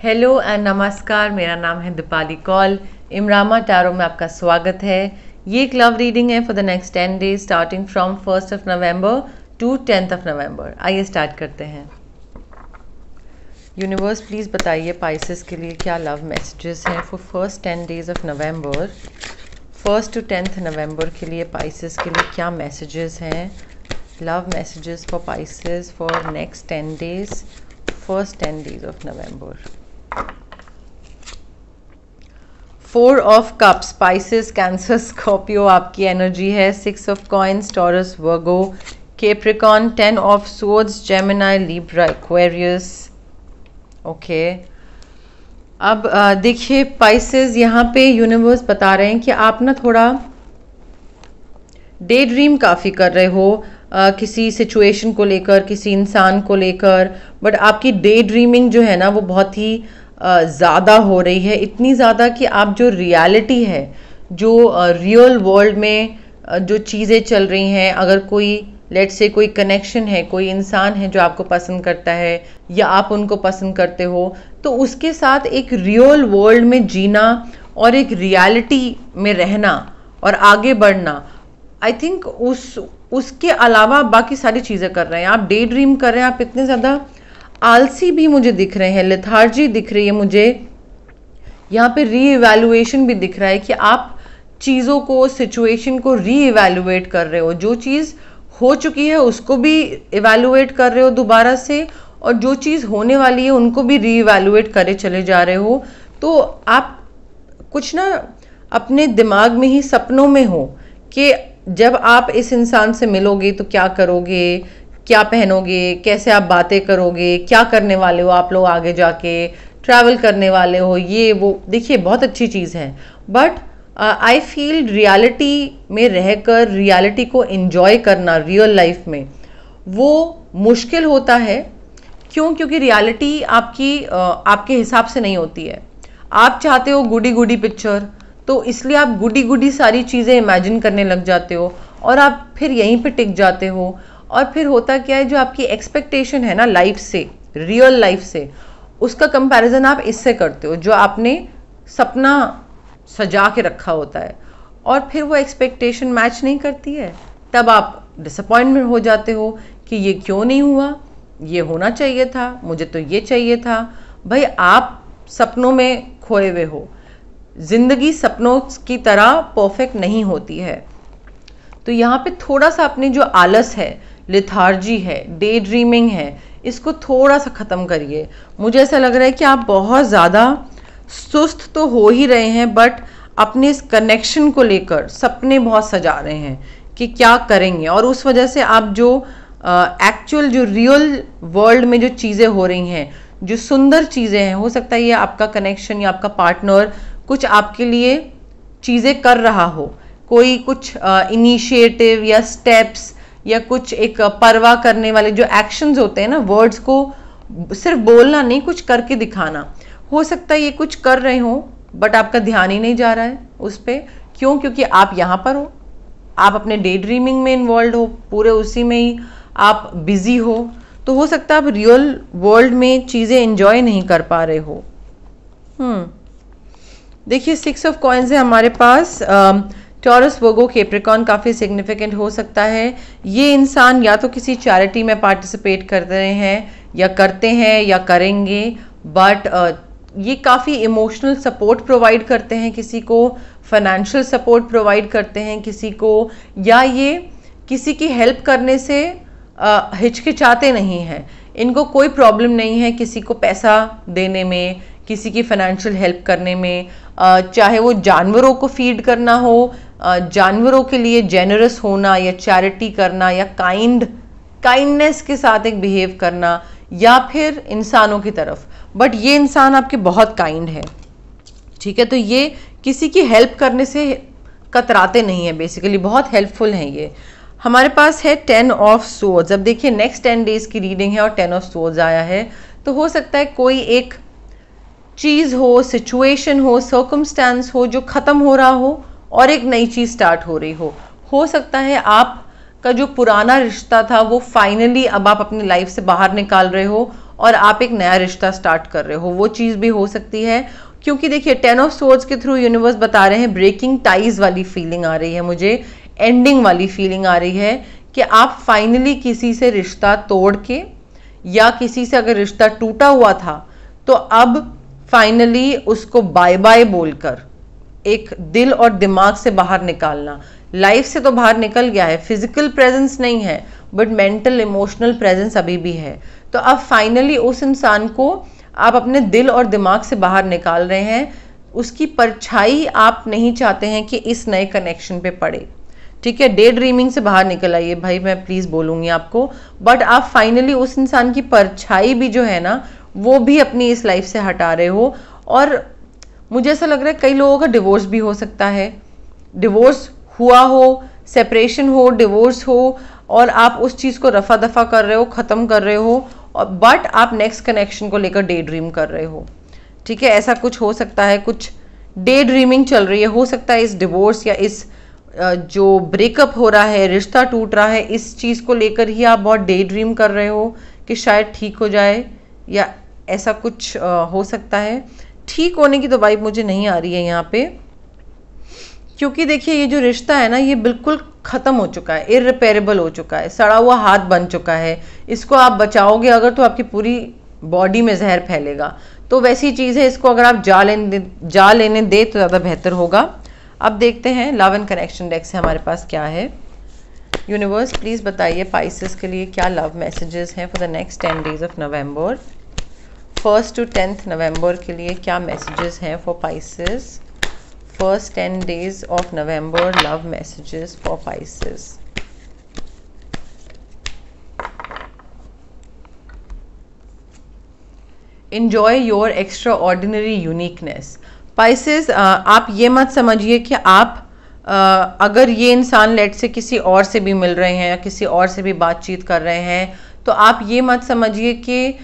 Hello and नमस्कार, मेरा नाम है दीपाली कौल। इमरामा टैरो में आपका स्वागत है। ये एक लव रीडिंग है for the next 10 days starting from 1st of November to 10th of November। आइए स्टार्ट करते हैं। यूनिवर्स प्लीज़ बताइए पाइसेस के लिए क्या लव मैसेजेस हैं for first 10 days of November. 1st to 10th November के लिए पाइसेस के लिए क्या मैसेजेस हैं? Love messages for Pisces for next 10 days, first 10 days of November. 4 of cups, Pisces, cancer, Scorpio आपकी एनर्जी है। 6 of coins, taurus, Virgo, Capricorn, 10 of swords, Gemini, Libra, Aquarius. Okay, अब देखिए पाइसेस, यहाँ पे यूनिवर्स बता रहे हैं कि आप ना थोड़ा डे ड्रीम काफ़ी कर रहे हो किसी सिचुएशन को लेकर, किसी इंसान को लेकर, बट आपकी डे ड्रीमिंग जो है ना वो बहुत ही ज़्यादा हो रही है। इतनी ज़्यादा कि आप जो रियलिटी है, जो रियल वर्ल्ड में जो चीज़ें चल रही हैं, अगर कोई लेट्स से कोई कनेक्शन है, कोई इंसान है जो आपको पसंद करता है या आप उनको पसंद करते हो, तो उसके साथ एक रियल वर्ल्ड में जीना और एक रियलिटी में रहना और आगे बढ़ना, आई थिंक उसके अलावा बाकी सारी चीज़ें कर रहे हैं। आप डे ड्रीम कर रहे हैं, आप इतने ज़्यादा आलसी भी मुझे दिख रहे हैं, लेथार्जी दिख रही है मुझे, यहाँ पे रीइवैल्यूएशन भी दिख रहा है कि आप चीज़ों को, सिचुएशन को रीइवैल्यूएट कर रहे हो। जो चीज़ हो चुकी है उसको भी इवैल्यूएट कर रहे हो दोबारा से, और जो चीज़ होने वाली है उनको भी रीइवैल्यूएट करे चले जा रहे हो। तो आप कुछ ना अपने दिमाग में ही सपनों में हो कि जब आप इस इंसान से मिलोगे तो क्या करोगे, क्या पहनोगे, कैसे आप बातें करोगे, क्या करने वाले हो आप लोग आगे जाके, ट्रैवल करने वाले हो, ये वो। देखिए बहुत अच्छी चीज़ है, बट आई फील रियलिटी में रहकर रियलिटी को एंजॉय करना रियल लाइफ में वो मुश्किल होता है। क्यों? क्योंकि रियलिटी आपके हिसाब से नहीं होती है। आप चाहते हो गुडी गुडी पिक्चर, तो इसलिए आप गुडी गुडी सारी चीज़ें इमेजिन करने लग जाते हो और आप फिर यहीं पे टिक जाते हो। और फिर होता क्या है, जो आपकी एक्सपेक्टेशन है ना लाइफ से, रियल लाइफ से, उसका कंपैरिजन आप इससे करते हो जो आपने सपना सजा के रखा होता है, और फिर वो एक्सपेक्टेशन मैच नहीं करती है। तब आप डिसअपॉइंटमेंट हो जाते हो कि ये क्यों नहीं हुआ, ये होना चाहिए था, मुझे तो ये चाहिए था। भाई आप सपनों में खोए हुए हो, जिंदगी सपनों की तरह परफेक्ट नहीं होती है। तो यहाँ पे थोड़ा सा अपने जो आलस है, लेथार्जी है, डे ड्रीमिंग है, इसको थोड़ा सा ख़त्म करिए। मुझे ऐसा लग रहा है कि आप बहुत ज़्यादा सुस्त तो हो ही रहे हैं, बट अपने इस कनेक्शन को लेकर सपने बहुत सजा रहे हैं कि क्या करेंगे, और उस वजह से आप जो एक्चुअल जो रियल वर्ल्ड में जो चीज़ें हो रही हैं, जो सुंदर चीज़ें हैं, हो सकता है ये आपका कनेक्शन या आपका पार्टनर कुछ आपके लिए चीज़ें कर रहा हो, कोई कुछ इनिशिएटिव या स्टेप्स या कुछ एक परवाह करने वाले जो एक्शंस होते हैं ना, वर्ड्स को सिर्फ बोलना नहीं, कुछ करके दिखाना। हो सकता है ये कुछ कर रहे हो बट आपका ध्यान ही नहीं जा रहा है उस पर। क्यों? क्योंकि आप यहाँ पर हो, आप अपने डे ड्रीमिंग में इन्वॉल्व हो, पूरे उसी में ही आप बिजी हो। तो हो सकता है आप रियल वर्ल्ड में चीज़ें एंजॉय नहीं कर पा रहे हो। देखिए 6 ऑफ कॉइन्स है हमारे पास। टॉरस, वर्गो, कैप्रिकॉन काफ़ी सिग्निफिकेंट हो सकता है। ये इंसान या तो किसी चैरिटी में पार्टिसिपेट कर रहे हैं या करते हैं या करेंगे, बट ये काफ़ी इमोशनल सपोर्ट प्रोवाइड करते हैं किसी को, फाइनेंशियल सपोर्ट प्रोवाइड करते हैं किसी को, या ये किसी की हेल्प करने से हिचकिचाते नहीं हैं। इनको कोई प्रॉब्लम नहीं है किसी को पैसा देने में, किसी की फाइनेंशियल हेल्प करने में, चाहे वो जानवरों को फीड करना हो, जानवरों के लिए जेनरस होना या चैरिटी करना या काइंडनेस के साथ एक बिहेव करना, या फिर इंसानों की तरफ। बट ये इंसान आपके बहुत काइंड है, ठीक है? तो ये किसी की हेल्प करने से कतराते नहीं है, बेसिकली बहुत हेल्पफुल हैं ये। हमारे पास है 10 ऑफ स्वॉर्ड्स। अब देखिए नेक्स्ट 10 डेज की रीडिंग है और 10 ऑफ स्वॉर्ड्स आया है, तो हो सकता है कोई एक चीज़ हो, सिचुएशन हो, सर्कमस्टेंस हो जो ख़त्म हो रहा हो और एक नई चीज़ स्टार्ट हो रही हो। हो सकता है आपका जो पुराना रिश्ता था वो फाइनली अब आप अपनी लाइफ से बाहर निकाल रहे हो और आप एक नया रिश्ता स्टार्ट कर रहे हो, वो चीज़ भी हो सकती है। क्योंकि देखिए 10 ऑफ सोर्ड्स के थ्रू यूनिवर्स बता रहे हैं ब्रेकिंग टाइज वाली फीलिंग आ रही है मुझे, एंडिंग वाली फीलिंग आ रही है कि आप फाइनली किसी से रिश्ता तोड़ के, या किसी से अगर रिश्ता टूटा हुआ था तो अब फाइनली उसको बाय बाय बोलकर एक दिल और दिमाग से बाहर निकालना। लाइफ से तो बाहर निकल गया है, फिजिकल प्रेजेंस नहीं है, बट मेंटल इमोशनल प्रेजेंस अभी भी है। तो अब फाइनली उस इंसान को आप अपने दिल और दिमाग से बाहर निकाल रहे हैं, उसकी परछाई आप नहीं चाहते हैं कि इस नए कनेक्शन पे पड़े। ठीक है, डे ड्रीमिंग से बाहर निकल आइए भाई, मैं प्लीज बोलूंगी आपको। बट आप फाइनली उस इंसान की परछाई भी जो है ना, वो भी अपनी इस लाइफ से हटा रहे हो। और मुझे ऐसा लग रहा है कई लोगों का डिवोर्स भी हो सकता है, डिवोर्स हुआ हो, सेपरेशन हो, डिवोर्स हो, और आप उस चीज को रफा दफा कर रहे हो, खत्म कर रहे हो, और बट आप नेक्स्ट कनेक्शन को लेकर डे ड्रीम कर रहे हो। ठीक है, ऐसा कुछ हो सकता है, कुछ डे ड्रीमिंग चल रही है। हो सकता है इस डिवोर्स या इस जो ब्रेकअप हो रहा है, रिश्ता टूट रहा है, इस चीज को लेकर ही आप बहुत डे ड्रीम कर रहे हो कि शायद ठीक हो जाए, या ऐसा कुछ हो सकता है। ठीक होने की तो वाइब मुझे नहीं आ रही है यहाँ पे, क्योंकि देखिए ये जो रिश्ता है ना, ये बिल्कुल खत्म हो चुका है, इररिपेरेबल हो चुका है, सड़ा हुआ हाथ बन चुका है। इसको आप बचाओगे अगर तो आपकी पूरी बॉडी में जहर फैलेगा। तो वैसी चीज़ है, इसको अगर आप जा लेने दे तो ज़्यादा बेहतर होगा। अब देखते हैं लव एंड कनेक्शन डेक से हमारे पास क्या है। यूनिवर्स प्लीज़ बताइए पाइसेस के लिए क्या लव मैसेजेस हैं for the next 10 days of November. 1st to 10th November के लिए क्या मैसेजेस हैं for Pisces. First 10 days of November love messages for Pisces. Enjoy your extraordinary uniqueness. Pisces, आप ये मत समझिए कि आप अगर ये इंसान लेट से किसी और से भी मिल रहे हैं या किसी और से भी बातचीत कर रहे हैं, तो आप ये मत समझिए कि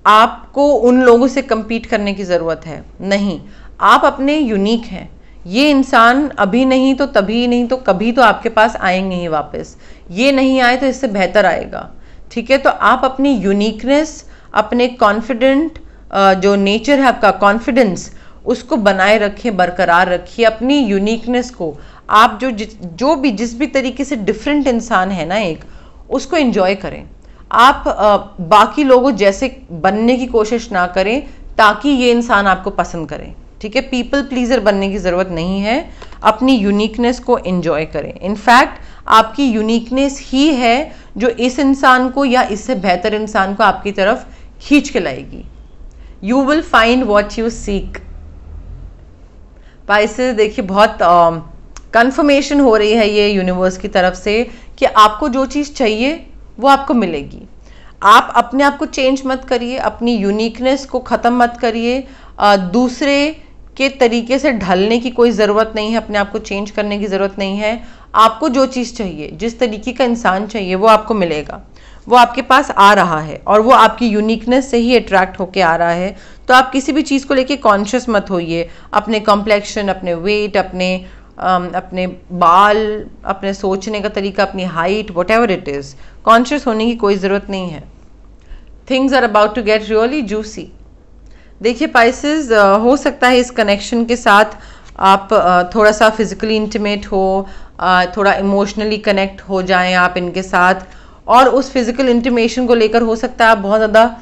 आपको उन लोगों से compete करने की ज़रूरत है। नहीं, आप अपने यूनिक हैं। ये इंसान अभी नहीं तो तभी नहीं तो कभी तो आपके पास आएंगे ही वापस। ये नहीं आए तो इससे बेहतर आएगा। ठीक है, तो आप अपनी यूनिकनेस, अपने कॉन्फिडेंट जो नेचर है आपका, कॉन्फिडेंस, उसको बनाए रखें, बरकरार रखिए अपनी यूनिकनेस को। आप जिस भी तरीके से डिफरेंट इंसान है ना एक, उसको एंजॉय करें। आप बाकी लोगों जैसे बनने की कोशिश ना करें ताकि ये इंसान आपको पसंद करें। ठीक है, पीपल प्लीजर बनने की जरूरत नहीं है, अपनी यूनिकनेस को एंजॉय करें। इनफैक्ट आपकी यूनिकनेस ही है जो इस इंसान को या इससे बेहतर इंसान को आपकी तरफ खींच के लाएगी। You will find what you seek. Pisces देखिए बहुत कंफर्मेशन हो रही है ये यूनिवर्स की तरफ से कि आपको जो चीज़ चाहिए वो आपको मिलेगी। आप अपने आप को चेंज मत करिए, अपनी यूनिकनेस को ख़त्म मत करिए। दूसरे के तरीके से ढलने की कोई ज़रूरत नहीं है, अपने आप को चेंज करने की ज़रूरत नहीं है। आपको जो चीज़ चाहिए, जिस तरीके का इंसान चाहिए, वो आपको मिलेगा, वो आपके पास आ रहा है, और वो आपकी यूनिकनेस से ही अट्रैक्ट होके आ रहा है। तो आप किसी भी चीज़ को लेके कॉन्शियस मत होइए, अपने कॉम्प्लेक्शन, अपने वेट, अपने बाल, अपने सोचने का तरीका, अपनी height, what ever it is, conscious होने की कोई ज़रूरत नहीं है। Things are about to get really juicy. देखिए पाइसेस, हो सकता है इस कनेक्शन के साथ आप थोड़ा सा फिजिकली इंटीमेट हो, थोड़ा इमोशनली कनेक्ट हो जाएं आप इनके साथ, और उस फिजिकल इंटीमेशन को लेकर हो सकता है आप बहुत ज़्यादा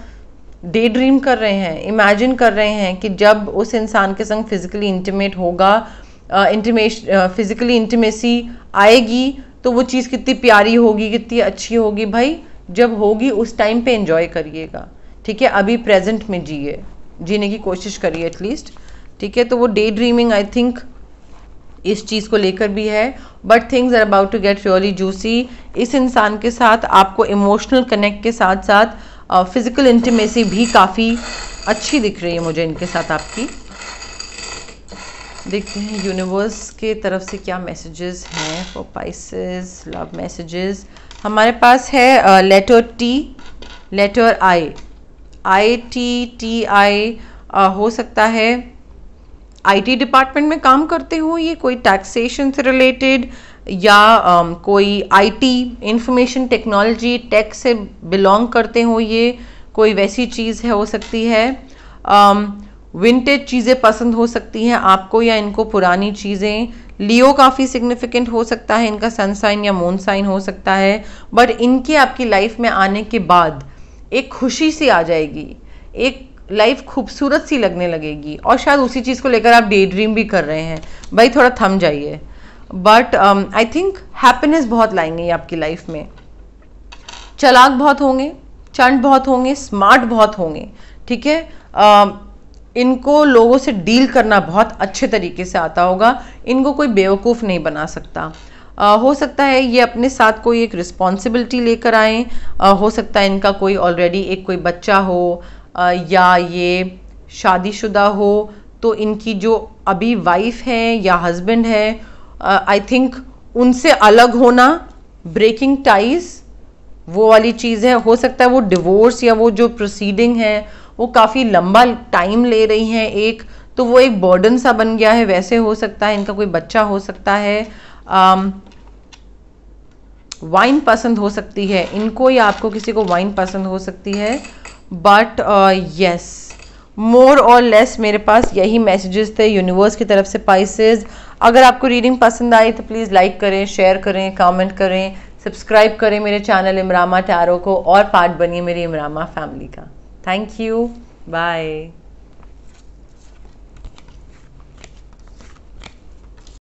डे ड्रीम कर रहे हैं, इमेजिन कर रहे हैं कि जब उस इंसान के संग फिजिकली इंटीमेट होगा, फिजिकली इंटीमेसी आएगी तो वो चीज़ कितनी प्यारी होगी, कितनी अच्छी होगी। भाई जब होगी उस टाइम पे एंजॉय करिएगा। ठीक है, अभी प्रेजेंट में जीने की कोशिश करिए एटलीस्ट। ठीक है, तो वो डे ड्रीमिंग आई थिंक इस चीज़ को लेकर भी है, but things are about to get really juicy. इस इंसान के साथ आपको इमोशनल कनेक्ट के साथ साथ फिजिकल इंटीमेसी भी काफ़ी अच्छी दिख रही है मुझे इनके साथ आपकी। देखते हैं यूनिवर्स के तरफ से क्या मैसेजेस हैं फॉर पाइसेस लव मैसेजेस। हमारे पास है लेटर टी, लेटर आई, ITTI। हो सकता है IT डिपार्टमेंट में काम करते हो, ये कोई टैक्सेशन से रिलेटेड, या कोई IT इंफॉर्मेशन टेक्नोलॉजी टेक से बिलोंग करते हो, ये कोई वैसी चीज़ है, हो सकती है विंटेज चीज़ें पसंद हो सकती हैं आपको या इनको पुरानी चीज़ें। लियो काफ़ी सिग्निफिकेंट हो सकता है, इनका सन साइन या मून साइन हो सकता है, बट इनके आपकी लाइफ में आने के बाद एक खुशी सी आ जाएगी, एक लाइफ खूबसूरत सी लगने लगेगी, और शायद उसी चीज़ को लेकर आप डे ड्रीम भी कर रहे हैं। भाई थोड़ा थम जाइए, बट आई थिंक हैप्पीनेस बहुत लाएंगे ये आपकी लाइफ में। चालाक बहुत होंगे, चंट बहुत होंगे, स्मार्ट बहुत होंगे, ठीक है। इनको लोगों से डील करना बहुत अच्छे तरीके से आता होगा, इनको कोई बेवकूफ़ नहीं बना सकता। हो सकता है ये अपने साथ कोई एक रिस्पॉन्सिबिलिटी लेकर आएँ, हो सकता है इनका कोई ऑलरेडी एक कोई बच्चा हो, या ये शादीशुदा हो, तो इनकी जो अभी वाइफ है या हस्बैंड है, आई थिंक उनसे अलग होना, ब्रेकिंग टाइज, वो वाली चीज़ है। हो सकता है वो डिवोर्स या वो जो प्रोसीडिंग है वो काफ़ी लंबा टाइम ले रही हैं एक, तो वो एक बर्डन सा बन गया है, वैसे हो सकता है। इनका कोई बच्चा हो सकता है। वाइन पसंद हो सकती है इनको, या आपको किसी को वाइन पसंद हो सकती है, बट यस, मोर और लेस मेरे पास यही मैसेजेस थे यूनिवर्स की तरफ से पाइसेस। अगर आपको रीडिंग पसंद आई तो प्लीज़ लाइक करें, शेयर करें, कमेंट करें, सब्सक्राइब करें मेरे चैनल इमरामा टैरो को, और पार्ट बनिए मेरी इमरामा फैमिली का। Thank you, bye.